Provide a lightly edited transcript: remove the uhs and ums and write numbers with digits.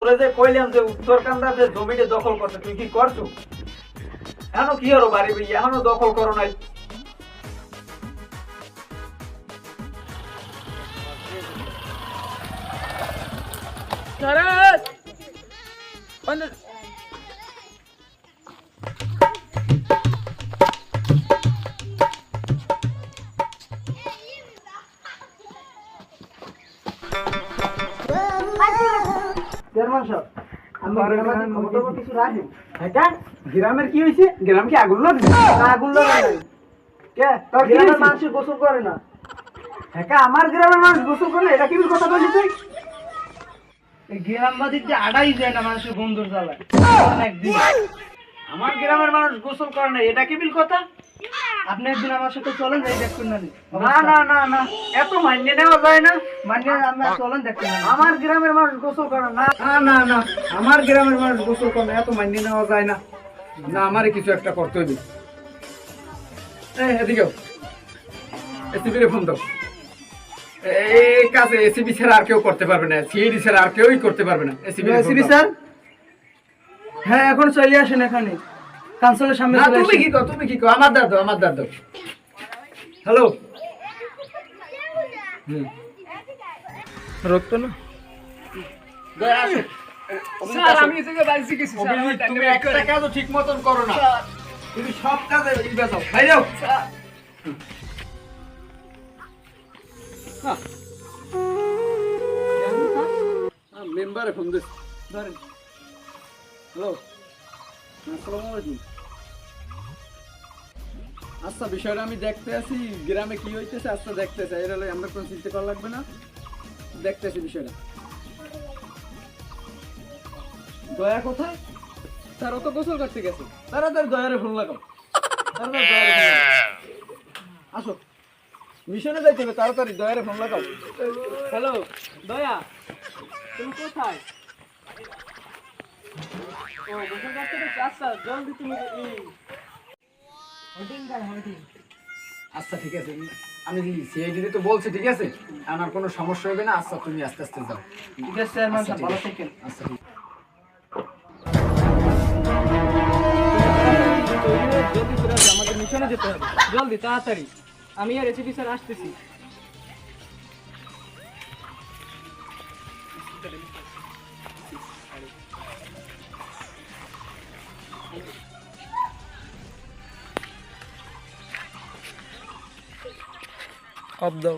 তোরে যে কইলাম যে উত্তরকান্দা যে জমিটা দখল করতে তুই কি করছো? এখনো কি হলো বাড়ি বই এখনো দখল করো নাই? চেয়ারম্যান সাহেব, কিছু রাখেন। হ্যাঁ, গ্রামের কি হয়েছে? গ্রাম কি আগুন লাগছে? আগুন লাগে নাই। কে? গ্রামের মানুষ গোসল করে না। হ্যাঁ, আমার গ্রামের মানুষ গোসল করে, এটা কি কথা বলছিস তুই? এই গ্রামবাদীর যে আড়াই যায় না মানুষের বন্ধুর জ্বালায় একদিন। আমার গ্রামের মানুষ গোসল করে না, এটা কি বিল কথা? আপনি একদিন আমার সাথে চলেন, যাই দেখুন না। না না না না, এত মান্য নেওয়া যায় না। মান্য আমরা চলেন দেখুন। আমার গ্রামের মানুষ গোসল করে না। না না না, আমার গ্রামের মানুষ গোসল করে না, এত মান্য নেওয়া যায় না। না, আমারই কিছু একটা করতে হবে। এদিকেও এসিবির ফোন দাও। এই কাজে এসিবি ছাড়া আর কেউ করতে পারবে না, সিআইডি ছাড়া আর কেউই করতে পারবে না। এসিবি স্যার, হ্যাঁ এখন চলে আসেন এখানে কাউন্সিলের সামনে। তুমি কি কো? আমার দাদু। হ্যালো, রক্ত না স্যার, আমি এসে বাড়ি গেছি স্যার। তুমি একটা কাজও ঠিক মতন করো না, তুমি সব কাজে বেজাও। ভাই যাও মেম্বারে ফোন দিস। ধরেন। হ্যালো, আসসালামু আলাইকুম। আচ্ছা, বিষয়টা আমি দেখতে আছি, গ্রামে কি হইতেছে আচ্ছা দেখতেছে। এর হলে আমরা কোনো চিন্তা করা লাগবে না, দেখতেছি বিষয়টা। দয়া কোথায়? স্যার ও তো গোসল করতে গেছে। তাড়াতাড়ি দয়ারে ফোন লাগাও। আসো, মিশনে যাইতে হবে, তাড়াতাড়ি দয়ারে ফোন লাগাও। হ্যালো দয়া, তুমি কোথায়? ও গোসল করতে গেছে। আচ্ছা জলদি তুমি। আচ্ছা ঠিক আছে, আমি সিআইডি তো বলছি, ঠিক আছে, আমার কোনো সমস্যা হবে না। আচ্ছা তুমি আস্তে আস্তে যাও। ঠিক আছে স্যার, ভালো থাকেন। আচ্ছা ঠিক আছে। আমাদের মিশনে যেতে হবে, জলদি তাড়াতাড়ি। আমি আর এসিপি স্যার আসতেছি। অফ দাও।